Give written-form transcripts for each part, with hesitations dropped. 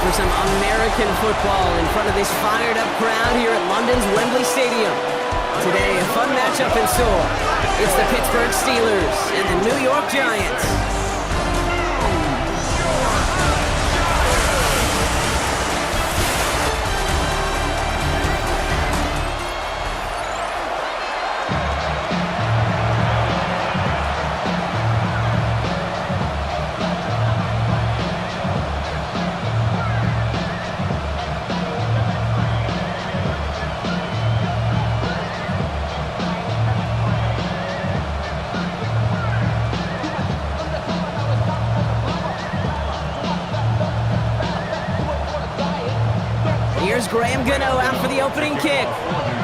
for some American football in front of this fired-up crowd here at London's Wembley Stadium. Today, a fun matchup in store. It's the Pittsburgh Steelers and the New York Giants. Here's Graham Gano out for the opening kick.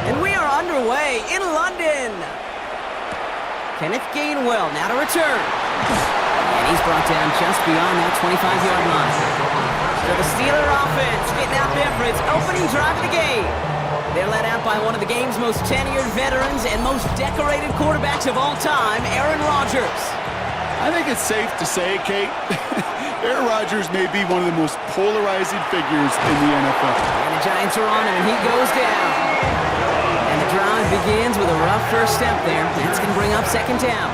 And we are underway in London. Kenneth Gainwell now to return. And he's brought down just beyond that 25-yard line. So the Steeler offense getting out there for its opening drive of the game. They're led out by one of the game's most tenured veterans and most decorated quarterbacks of all time, Aaron Rodgers. I think it's safe to say, Kate, Aaron Rodgers may be one of the most polarizing figures in the NFL. And the Giants are on him, and he goes down. And the drive begins with a rough first step there. That's going to bring up second down.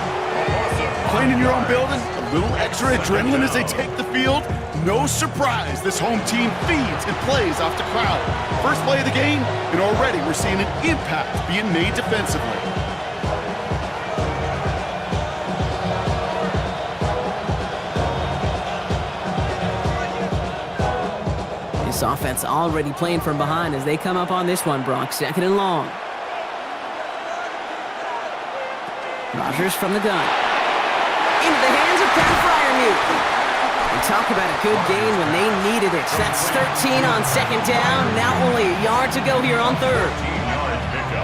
Playing in your own building, a little extra adrenaline as they take the field. No surprise, this home team feeds and plays off the crowd. First play of the game, and already we're seeing an impact being made defensively. This offense already playing from behind as they come up on this one, Brock. Second and long. Rodgers from the gun. Into the hands of Pat Freiermuth. And talk about a good gain when they needed it. That's 13 on second down. Now only a yard to go here on third.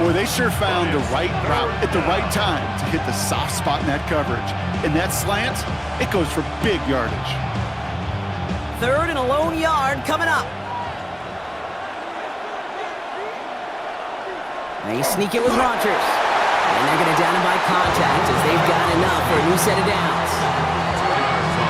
Boy, they sure found the right route at the right time to hit the soft spot in that coverage. And that slant, it goes for big yardage. Third and a lone yard coming up. They sneak it with Rodgers. And they're going to down him by contact as they've got enough for a new set of downs.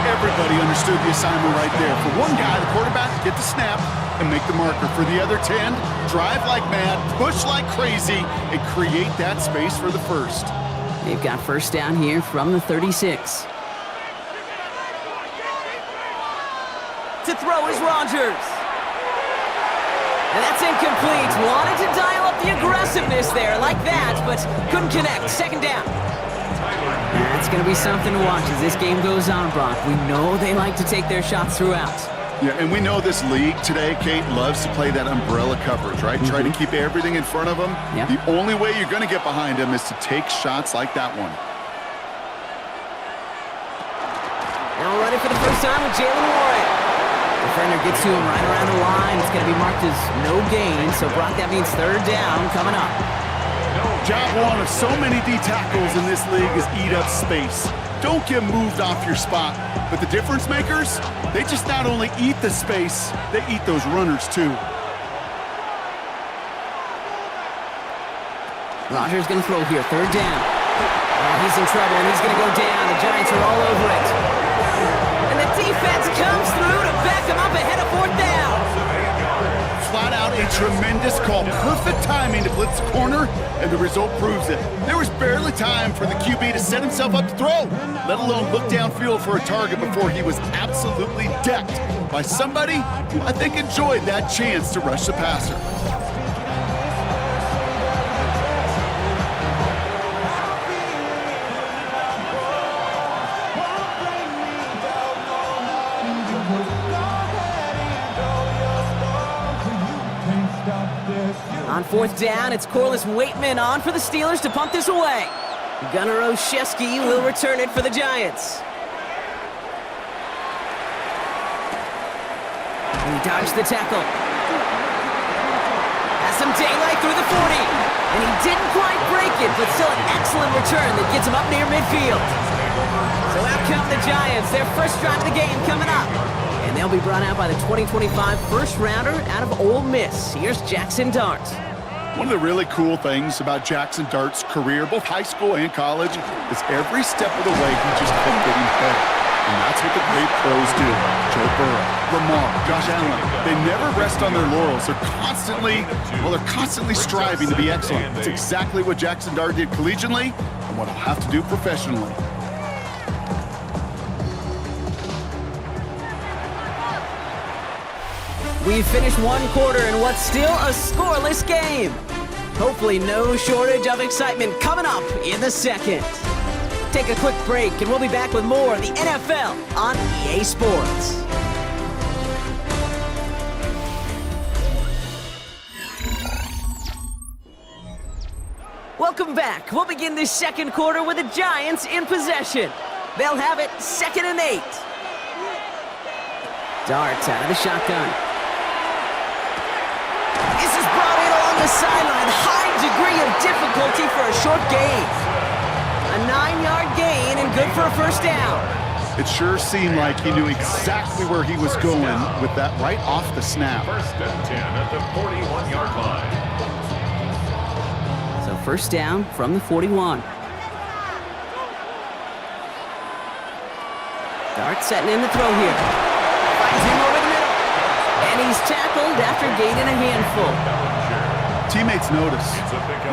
Everybody understood the assignment right there. For one guy, the quarterback, get the snap and make the marker. For the other 10, drive like mad, push like crazy, and create that space for the first. They've got first down here from the 36. To throw is Rodgers. And that's incomplete. Wanted to dial up the aggressiveness there like that, but couldn't connect. Second down. That's going to be something to watch as this game goes on, Brock. We know they like to take their shots throughout. Yeah, and we know this league today, Kate, loves to play that umbrella coverage, right? Try to keep everything in front of them. Yep. The only way you're going to get behind them is to take shots like that one. Now running for the first time with Jalen Warren. Defender gets to him right around the line. It's going to be marked as no gain, so Brock, that means third down coming up. Job one of so many D tackles in this league is eat up space. Don't get moved off your spot. But the difference makers, they just not only eat the space, they eat those runners too. Rodgers going to throw here, third down. He's in trouble, and he's going to go down. The Giants are all over it. And the defense comes through to back him up ahead of fourth down. Flat out a tremendous call. Perfect timing to blitz the corner, and the result proves it. There was barely time for the QB to set himself up to throw, let alone look downfield for a target before he was absolutely decked by somebody who I think enjoyed that chance to rush the passer. On fourth down, it's Corliss Waitman on for the Steelers to punt this away. Gunnar Olszewski will return it for the Giants. He dodged the tackle. Has some daylight through the 40. And he didn't quite break it, but still an excellent return that gets him up near midfield. So out come the Giants, their first drive of the game coming up. And they'll be brought out by the 2025 first-rounder out of Ole Miss. Here's Jackson Dart. One of the really cool things about Jackson Dart's career, both high school and college, is every step of the way he just kept getting better. And that's what the great pros do. Joe Burrow, Lamar, Josh Allen, they never rest on their laurels. They're constantly striving to be excellent. It's exactly what Jackson Dart did collegiately and what I'll have to do professionally. We've finished one quarter in what's still a scoreless game. Hopefully no shortage of excitement coming up in the second. Take a quick break and we'll be back with more of the NFL on EA Sports. Welcome back. We'll begin this second quarter with the Giants in possession. They'll have it 2nd and 8. Darts out of the shotgun. This is brought in along the sideline. High degree of difficulty for a short gain. A 9-yard gain and good for a first down. It sure seemed like he knew exactly where he was going with that right off the snap. 1st and 10 at the 41-yard line. So first down from the 41. Dart setting in the throw here. Finds him over the middle. And he's tackled after gaining a handful. Teammates notice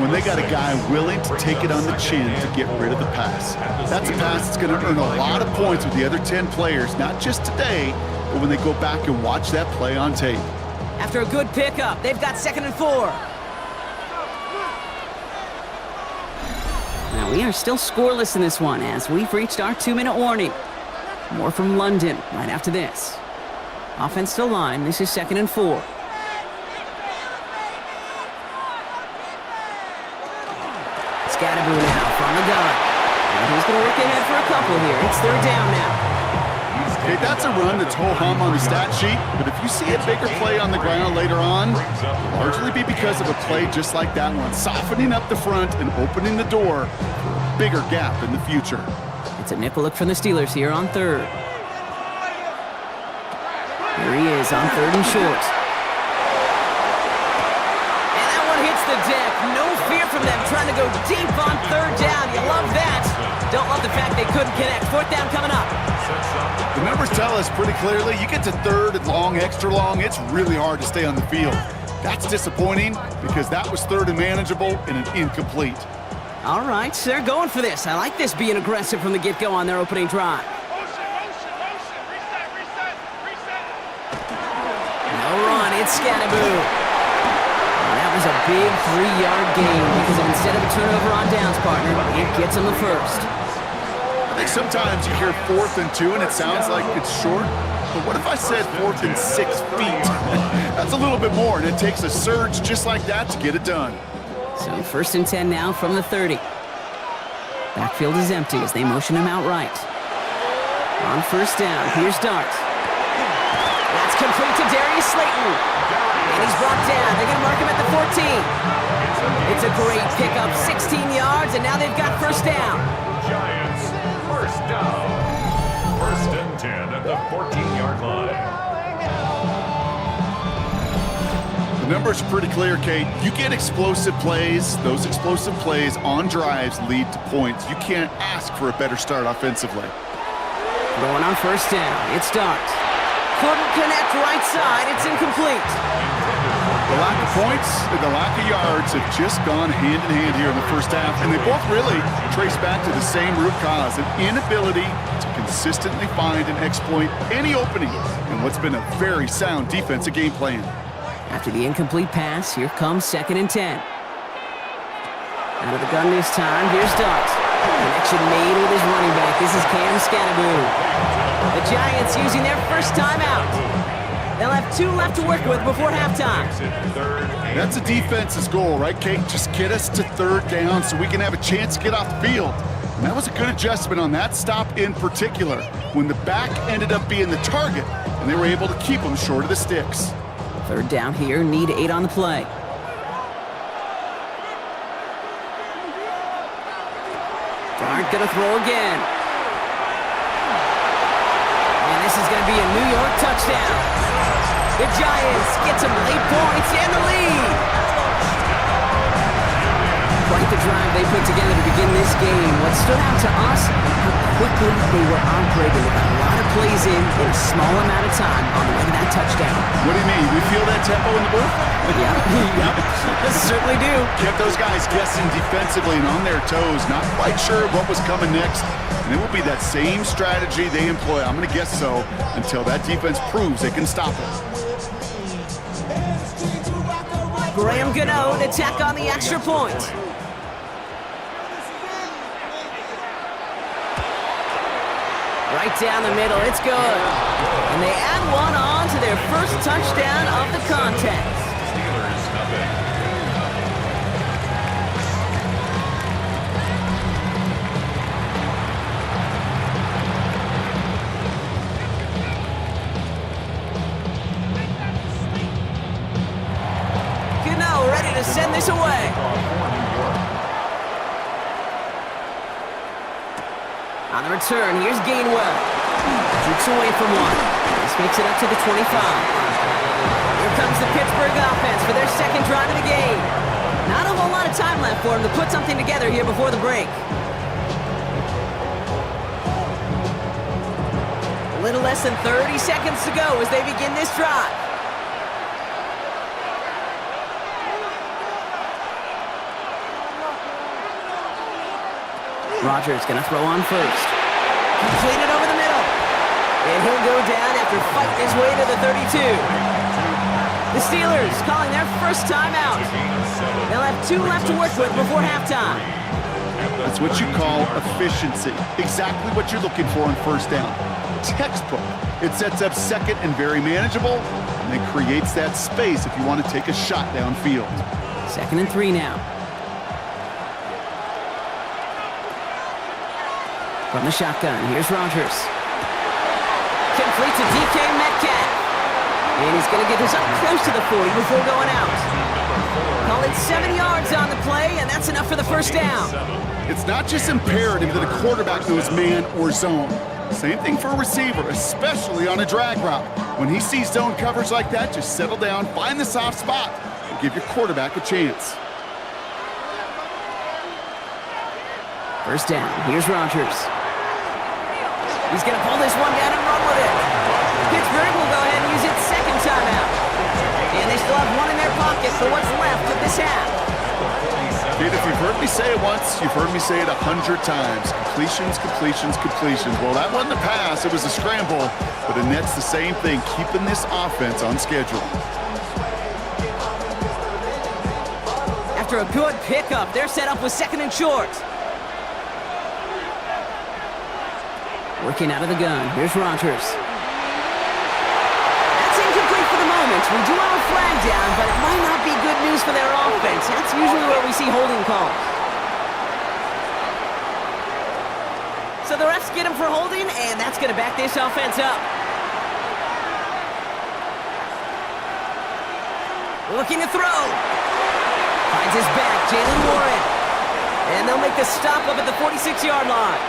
when they got a guy willing to take it on the chin to get rid of the pass. That's a pass that's going to earn a lot of points with the other 10 players, not just today, but when they go back and watch that play on tape. After a good pickup, they've got 2nd and 4. Now we are still scoreless in this one as we've reached our 2-minute warning. More from London right after this. Offense to line. This is 2nd and 4. Scatterboo now from the gun. And he's going to work ahead for a couple here. It's 3rd down now. Okay, that's a run that's ho-hum on the stat sheet, but if you see a bigger play on the ground later on, it'll largely be because of a play just like that one, softening up the front and opening the door for a bigger gap in the future. It's a nickel look from the Steelers here on 3rd. Here he is on 3rd and short. And that one hits the deck. No fear from them trying to go deep on 3rd down. You love that. Don't love the fact they couldn't connect. 4th down coming up. The numbers tell us pretty clearly, you get to 3rd and long, extra long, it's really hard to stay on the field. That's disappointing because that was 3rd and manageable and an incomplete. All right, so they're going for this. I like this being aggressive from the get-go on their opening drive. No run, it's Scatterboo. That was a big 3-yard gain because instead of a turnover on downs, partner, it gets them the first. I think sometimes you hear 4th and 2 and it sounds like it's short, but what if I said 4th and 6 feet? That's a little bit more, and it takes a surge just like that to get it done. So 1st and 10 now from the 30. Backfield is empty as they motion him out right. On 1st down, here's Dart. That's complete to Darius Slayton. And he's brought down. They're going to mark him at the 14. It's a great pickup, 16 yards, and now they've got 1st down. Giants, 1st down. 1st and 10 at the 14-yard line. The numbers are pretty clear, Kate. You get explosive plays. Those explosive plays on drives lead to points. You can't ask for a better start offensively. Going on 1st down, it's Dart. Couldn't connect right side, it's incomplete. The lack of points and the lack of yards have just gone hand in hand here in the 1st half, and they both really trace back to the same root cause, an inability to consistently find and exploit any opening in what's been a very sound defensive game plan. After the incomplete pass, here comes 2nd and 10. Out of the gun this time, here's Dart. Connection made with his running back. This is Cam Scatterboo. The Giants using their first timeout. They'll have 2 left to work with before halftime. That's a defense's goal, right, Kate? Just get us to 3rd down so we can have a chance to get off the field. And that was a good adjustment on that stop in particular, when the back ended up being the target, and they were able to keep them short of the sticks. 3rd down here, need 8 on the play. Dart gonna throw again. And this is gonna be a New York touchdown. The Giants get some late points and the lead. Quite the drive they put together to begin this game. What stood out to us, how quickly they were operating. They got a lot of plays in a small amount of time on the way to that touchdown. What do you mean? We feel that tempo in the booth? Yep, certainly do. Kept those guys guessing defensively and on their toes, not quite sure what was coming next. And it will be that same strategy they employ, I'm going to guess so, until that defense proves they can stop it. Graham Gano to tack on the extra point. Right down the middle, it's good. And they add one on to their first touchdown of the contest. Steelers, nothing. Gano ready to send this away. On the return, here's Gainwell. Jukes away from one. This makes it up to the 25. Here comes the Pittsburgh offense for their second drive of the game. Not a whole lot of time left for them to put something together here before the break. A little less than 30 seconds to go as they begin this drive. Rodgers gonna throw on first. Completed over the middle. And he'll go down after fighting his way to the 32. The Steelers calling their first timeout. They'll have 2 left to work with before halftime. That's what you call efficiency. Exactly what you're looking for on first down. Textbook. It sets up second and very manageable, and it creates that space if you want to take a shot downfield. 2nd and 3 now. From the shotgun, here's Rodgers. Complete to DK Metcalf. And he's going to get this up close to the 40 before going out. Call it 7 yards on the play, and that's enough for the first down. It's not just imperative that a quarterback knows man or zone. Same thing for a receiver, especially on a drag route. When he sees zone coverage like that, just settle down, find the soft spot, and give your quarterback a chance. First down, here's Rodgers. He's going to pull this one down and run with it. Pittsburgh will go ahead and use its second timeout. And they still have one in their pocket for what's left of this half. Kid, if you've heard me say it once, you've heard me say it 100 times. Completions, completions, completions. Well, that wasn't a pass, it was a scramble. But it nets the same thing, keeping this offense on schedule. After a good pickup, they're set up with 2nd and short. Working out of the gun. Here's Rodgers. That's incomplete for the moment. We do have a flag down, but it might not be good news for their offense. That's usually where we see holding calls. So the refs get him for holding, and that's going to back this offense up. Looking to throw. Finds his back, Jalen Warren. And they'll make the stop up at the 46-yard line.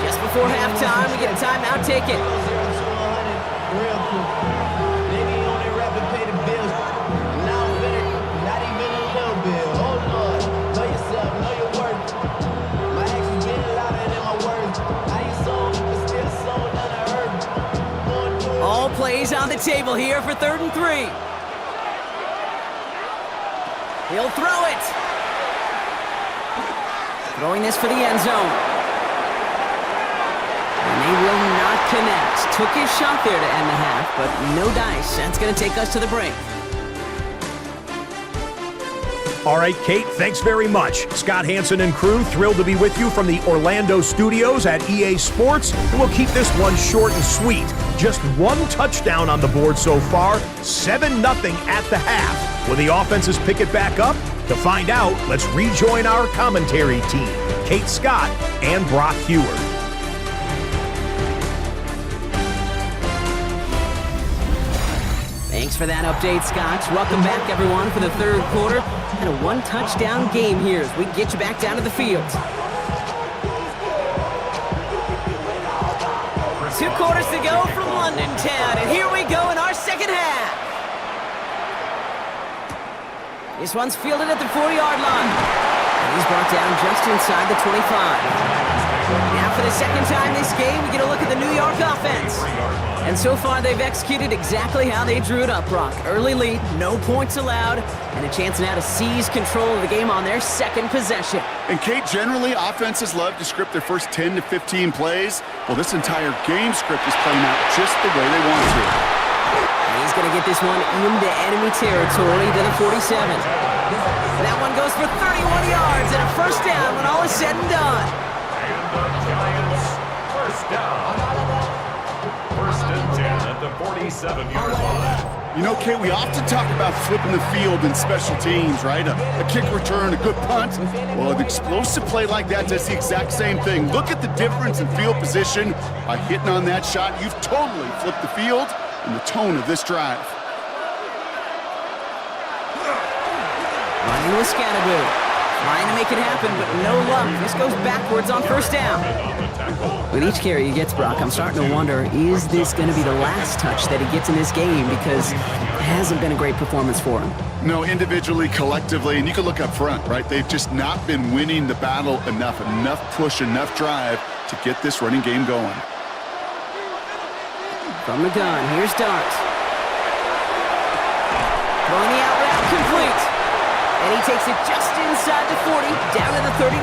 Just before halftime, we get a timeout taken. All plays on the table here for 3rd and 3. He'll throw it. Throwing this for the end zone. And they will not connect. Took his shot there to end the half, but no dice. That's going to take us to the break. All right, Kate, thanks very much. Scott Hansen and crew, thrilled to be with you from the Orlando studios at EA Sports. And we'll keep this one short and sweet. Just 1 touchdown on the board so far, 7-0 at the half. Will the offenses pick it back up? To find out, let's rejoin our commentary team, Kate Scott and Brock Heward. Thanks for that update, Scott. Welcome back, everyone, for the 3rd quarter. And a 1-touchdown game here as we get you back down to the field. 2 quarters to go from London Town, and here we go in our second half. This one's fielded at the 40-yard line. He's brought down just inside the 25. Now for the second time this game, we get a look at the New York offense. And so far, they've executed exactly how they drew it up, Brock. Early lead, no points allowed, and a chance now to seize control of the game on their second possession. And Kate, generally, offenses love to script their first 10 to 15 plays. Well, this entire game script is playing out just the way they want to. And he's going to get this one into enemy territory to the 47. That one goes for 31 yards and a first down when all is said and done. And the Giants, first down. First and 10 at the 47-yard line. You know, Kate, we often talk about flipping the field in special teams, right? A kick return, a good punt. Well, an explosive play like that does the exact same thing. Look at the difference in field position. By hitting on that shot, you've totally flipped the field and the tone of this drive. Running with Scatteroo. Trying to make it happen, but no luck. This goes backwards on first down. With each carry he gets, Brock, I'm starting to wonder, is this going to be the last touch that he gets in this game? Because it hasn't been a great performance for him. No, individually, collectively, and you can look up front, right? They've just not been winning the battle enough push, enough drive to get this running game going. From the gun, here's Dart. Throwing the out route complete. And he takes it just inside the 40, down to the 39.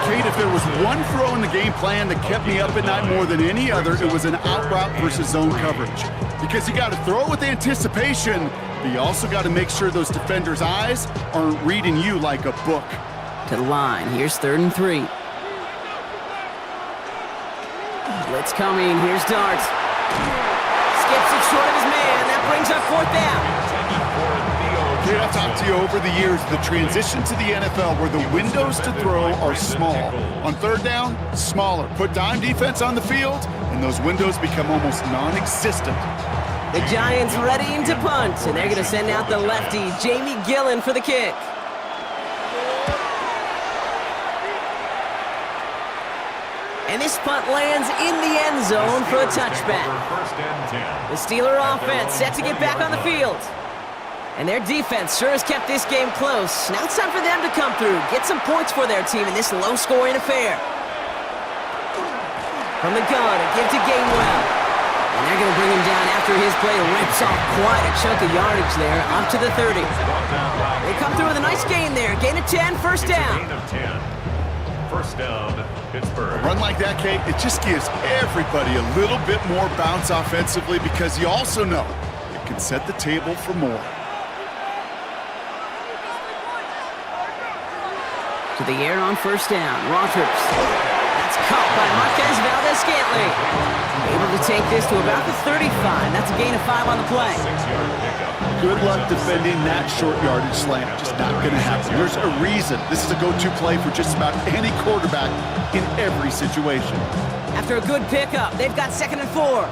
Kate, if there was one throw in the game plan that kept me up at night more than any other, it was an out route versus zone coverage. Because you got to throw it with anticipation, but you also got to make sure those defenders' eyes aren't reading you like a book. To the line, here's 3rd and 3. Blitz coming, here's Dart. Skips it short of his man, that brings up 4th down. Kate, I've talked to you over the years, the transition to the NFL where the windows to throw are small. On 3rd down, smaller. Put dime defense on the field, and those windows become almost non-existent. The Giants readying to punt, and they're going to send out the lefty, Jamie Gillen, for the kick. And this punt lands in the end zone for a touchback. The Steeler offense set to get back on the field. And their defense sure has kept this game close. Now it's time for them to come through, get some points for their team in this low-scoring affair. From the gun, a give to Gainwell. And they're going to bring him down after his play rips off quite a chunk of yardage there, up to the 30. They come through with a nice gain there. Gain of 10, first down. Gain of 10. First down, Pittsburgh. A run like that, Kate, it just gives everybody a little bit more bounce offensively because you also know it can set the table for more. To the air on first down. Rogers. That's caught by Marquez Valdez-Scantling. Able to take this to about the 35. That's a gain of 5 on the play. 6-yard pickup. Good luck defending that short yardage slant. Just not going to happen. There's a reason this is a go-to play for just about any quarterback in every situation. After a good pickup, they've got 2nd and 4.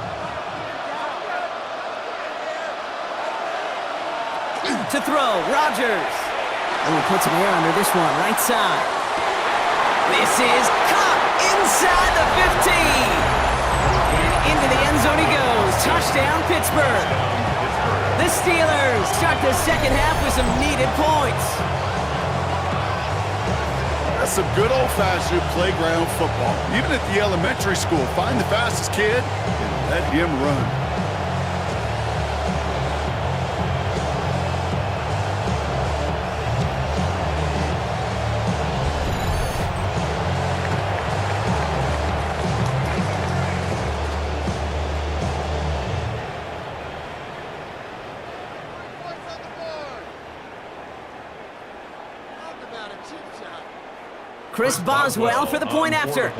To throw, Rogers. And we'll put some air under this one, right side. This is caught inside the 15. And into the end zone he goes. Touchdown, Pittsburgh. The Steelers start the second half with some needed points. That's some good old-fashioned playground football. Even at the elementary school, find the fastest kid and let him run. Chris Boswell for the point after.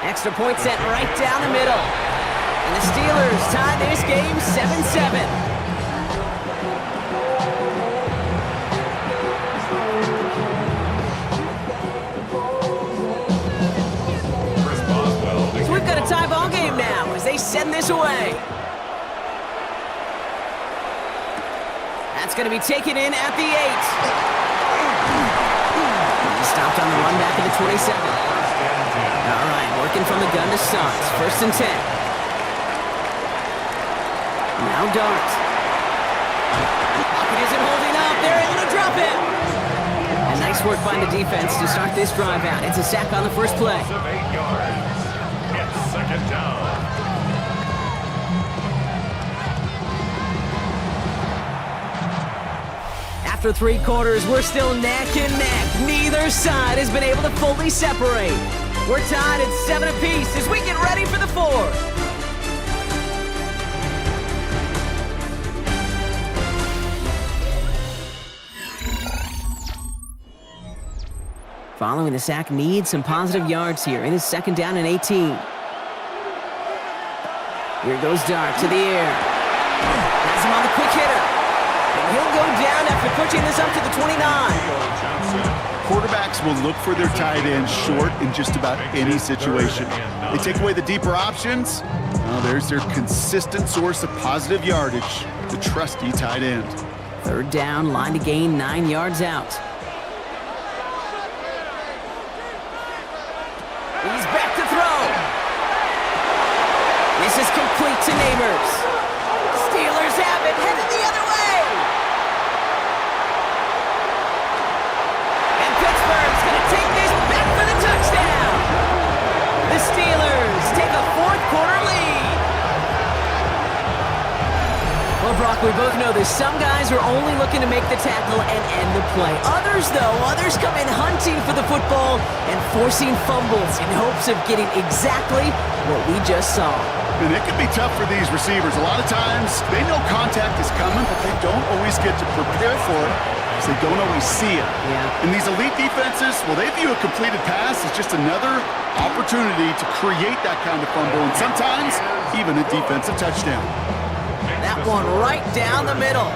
Extra point set right down the middle. And the Steelers tie this game 7-7. So we've got a tie ball game now as they send this away. That's going to be taken in at the 8. He stopped on the run back at the 27. All right, working from the gun to Sons. 1st and 10. Now Dart. Pocket isn't holding up. They're able to drop it. And nice work by the defense to start this drive out. It's a sack on the first play. 8 yards. It's second down. After 3 quarters, we're still neck and neck. Neither side has been able to fully separate. We're tied at 7 apiece as we get ready for the 4th. Following the sack, needs some positive yards here. It is second down and 18. Here goes Dart to the air. Has him on the quick hitter. And he'll go down after pushing this up to the 29. Quarterbacks will look for their tight end short in just about any situation. They take away the deeper options. Well, there's their consistent source of positive yardage, the trusty tight end. Third down, line to gain 9 yards out. He's back to throw. This is complete to Neighbors. Steelers have it, headed the other way. And Pittsburgh's going to take this back for the touchdown. The Steelers take a 4th quarter lead. Well, Brock, we both know this. Some guys are only looking to make the tackle and end the play. Others come in hunting for the football and forcing fumbles in hopes of getting exactly what we just saw. And it can be tough for these receivers. A lot of times, they know contact is coming, but they don't always get to prepare for it because they don't always see it. Yeah. And these elite defenses, well, they view a completed pass as just another opportunity to create that kind of fumble, and sometimes even a defensive touchdown. That one right down the middle.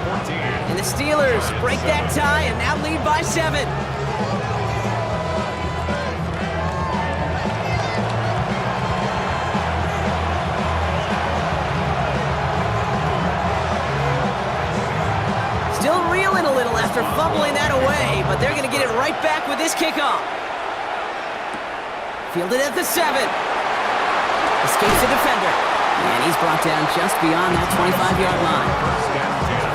And the Steelers break that tie and now lead by 7. Still reeling a little after fumbling that away, but they're going to get it right back with this kickoff. Fielded at the 7. Escapes the defender. And he's brought down just beyond that 25-yard line.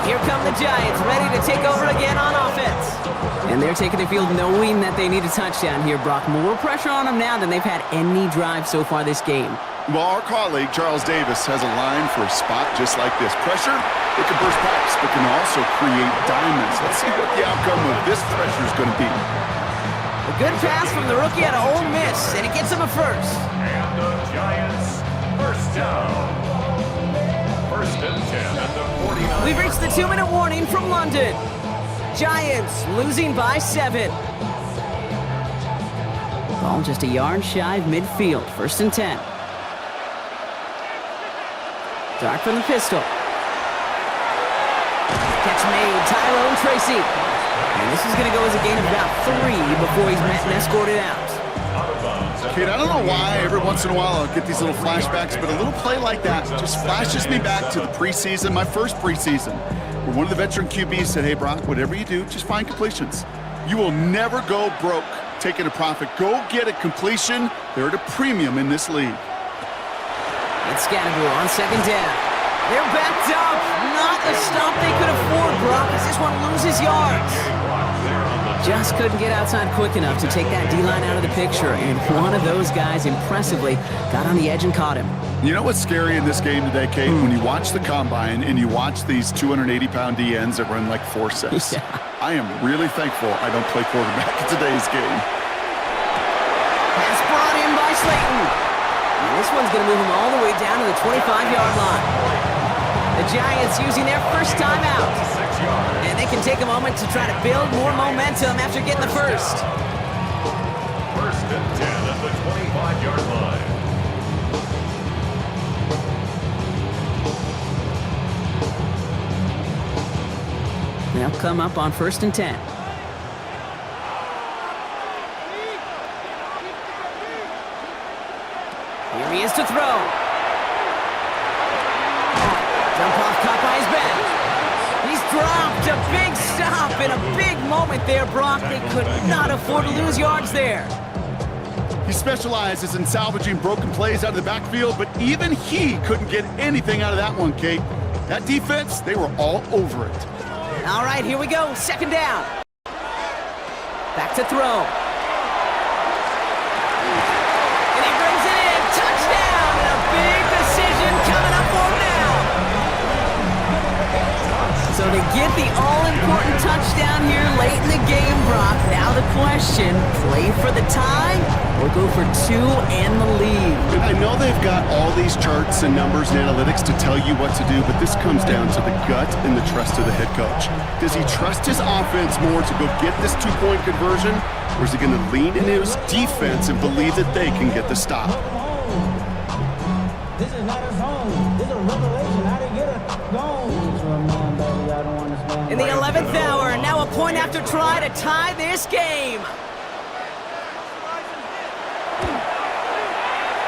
Here come the Giants, ready to take over again on offense. And they're taking the field knowing that they need a touchdown here, Brock. More pressure on them now than they've had any drive so far this game. Well, our colleague, Charles Davis, has a line for a spot just like this. Pressure, it can burst pipes, but can also create diamonds. Let's see what the outcome of this pressure is going to be. A good pass from the rookie out of Ole Miss, and it gets him a first. And the Giants, first down. First and 10 at the 49. We've reached the 2-minute warning from London. Giants losing by 7. Ball just a yard shy of midfield. First and 10. Dart from the pistol. Catch made, Tyrone Tracy. And this is going to go as a gain of about 3 before he's met and escorted out. Kate, I don't know why every once in a while I'll get these little flashbacks, but a little play like that just flashes me back to the preseason, my first preseason, where one of the veteran QBs said, hey, Brock, whatever you do, just find completions. You will never go broke taking a profit. Go get a completion. They're at a premium in this league. It's Scatterbroo on second down. They're backed up. Not a stop they could afford, Brock, as this one loses yards. Just couldn't get outside quick enough to take that D-line out of the picture, and one of those guys impressively got on the edge and caught him. You know what's scary in this game today, Kate? When you watch the combine and you watch these 280-pound DNs that run like 4 sets. Yeah. I am really thankful I don't play quarterback in today's game. Pass brought in by Slayton. And this one's going to move him all the way down to the 25-yard line. The Giants using their first time out. And they can take a moment to try to build more momentum after getting the first. First and 10 at the 25-yard line. They'll come up on first and 10. Here he is to throw. Dump off caught by his back. He's dropped. A big stop and a big moment there, Brock. They could not afford to lose yards there. He specializes in salvaging broken plays out of the backfield, but even he couldn't get anything out of that one, Kate. That defense, they were all over it. All right, here we go. Second down. Back to throw. And he brings it in. Touchdown! And a big decision coming up for him now. So to get the all-important touchdown here late in the game, Brock, now the question, play for the tie or go for two and the lead? And I know they've got all these charts and numbers and analytics to tell you what to do, but this comes down to the gut and the trust of the head coach. Does he trust his offense more to go get this two-point conversion, or is he going to lean into his defense and believe that they can get the stop? This is not his home. This is a revelation. I didn't get a goal. In the 11th hour, now a point after try to tie this game.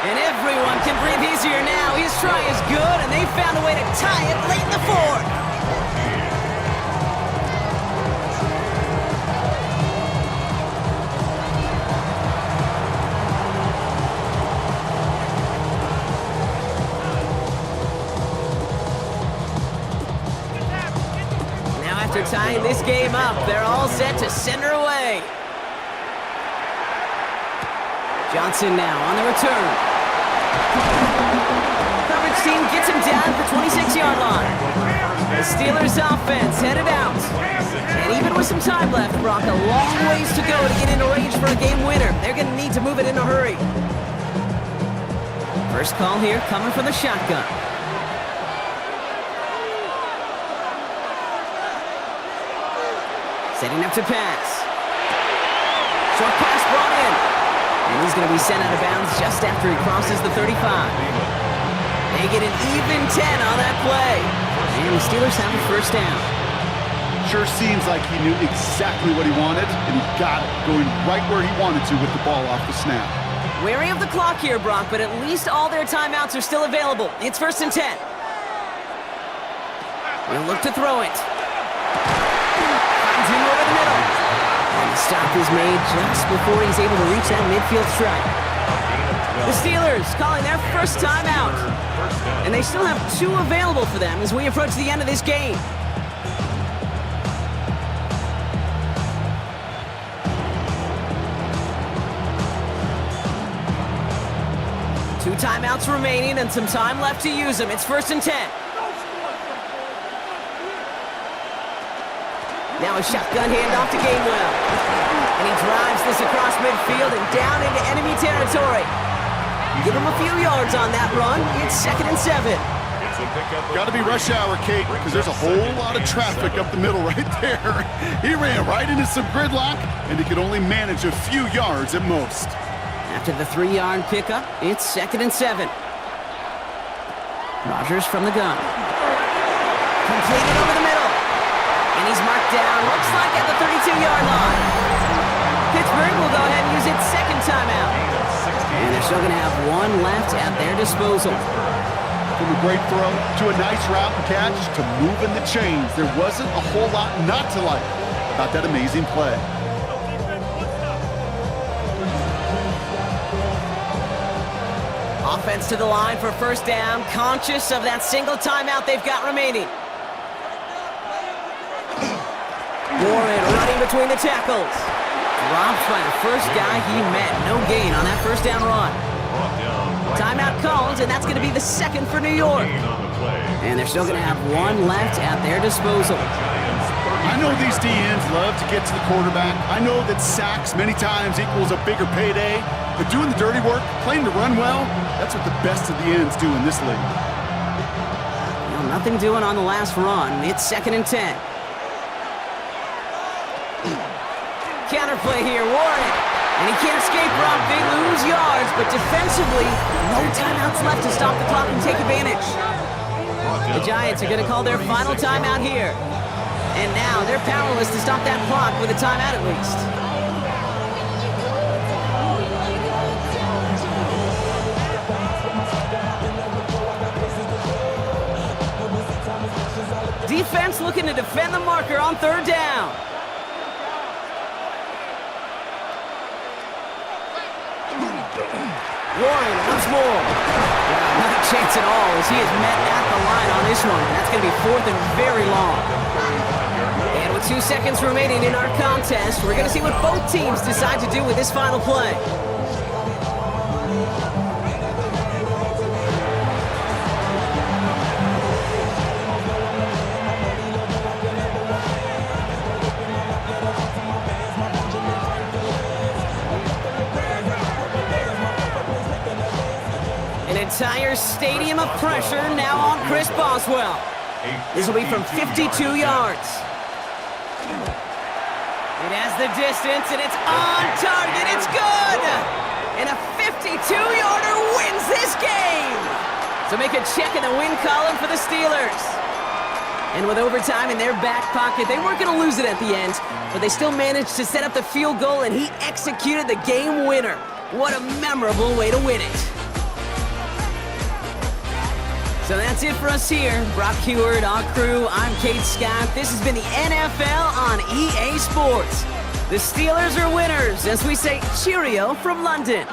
And everyone can breathe easier now. His try is good, and they found a way to tie it late in the fourth. After tying this game up, they're all set to send her away. Johnson now on the return. Coverage team gets him down at the 26-yard line. The Steelers offense headed out. And even with some time left, Brock, a long ways to go to get into range for a game winner. They're going to need to move it in a hurry. First call here coming from the shotgun. Setting up to pass. Short pass brought in. And he's going to be sent out of bounds just after he crosses the 35. They get an even 10 on that play. And the Steelers have a first down. Sure seems like he knew exactly what he wanted, and he got it, going right where he wanted to with the ball off the snap. Wary of the clock here, Brock, but at least all their timeouts are still available. It's first and 10. We'll look to throw it. Him over the middle. And the stop is made just before he's able to reach that midfield strike. The Steelers calling their first timeout. And they still have two available for them as we approach the end of this game. Two timeouts remaining and some time left to use them. It's first and 10. Now a shotgun handoff to Gainwell. And he drives this across midfield and down into enemy territory. Give him a few yards on that run. It's second and 7. Got to be rush hour, Kate, because there's a whole lot of traffic up the middle right there. He ran right into some gridlock, and he could only manage a few yards at most. After the 3-yard pickup, it's second and 7. Rodgers from the gun. Completed over the middle. And he's marked down, looks like at the 32-yard line. Pittsburgh will go ahead and use its second timeout. And they're still going to have one left at their disposal. From a great throw to a nice route and catch to moving the chains, there wasn't a whole lot not to like about that amazing play. Offense to the line for first down, conscious of that single timeout they've got remaining. Warren running between the tackles. Dropped by the first guy he met. No gain on that first down run. Timeout called, and that's going to be the second for New York. And they're still going to have one left at their disposal. I know these DNs love to get to the quarterback. I know that sacks many times equals a bigger payday. But doing the dirty work, playing to run well, that's what the best of the ends do in this league. Well, nothing doing on the last run. It's second and 10. Counterplay here, Warren. And he can't escape, Rob. They lose yards, but defensively, no timeouts left to stop the clock and take advantage. The Giants are going to call their final timeout here. And now they're powerless to stop that clock with a timeout at least. Defense looking to defend the marker on third down. Warren once more. Wow, not a chance at all as he is met at the line on this one. That's going to be 4th and very long. And with 2 seconds remaining in our contest, we're going to see what both teams decide to do with this final play. An entire stadium of pressure now on Chris Boswell. This will be from 52 yards. It has the distance, and it's on target. It's good! And a 52-yarder wins this game! So make a check in the win column for the Steelers. And with overtime in their back pocket, they weren't going to lose it at the end, but they still managed to set up the field goal, and he executed the game winner. What a memorable way to win it. So that's it for us here. Brock Heward, our crew, I'm Kate Scott. This has been the NFL on EA Sports. The Steelers are winners as we say cheerio from London.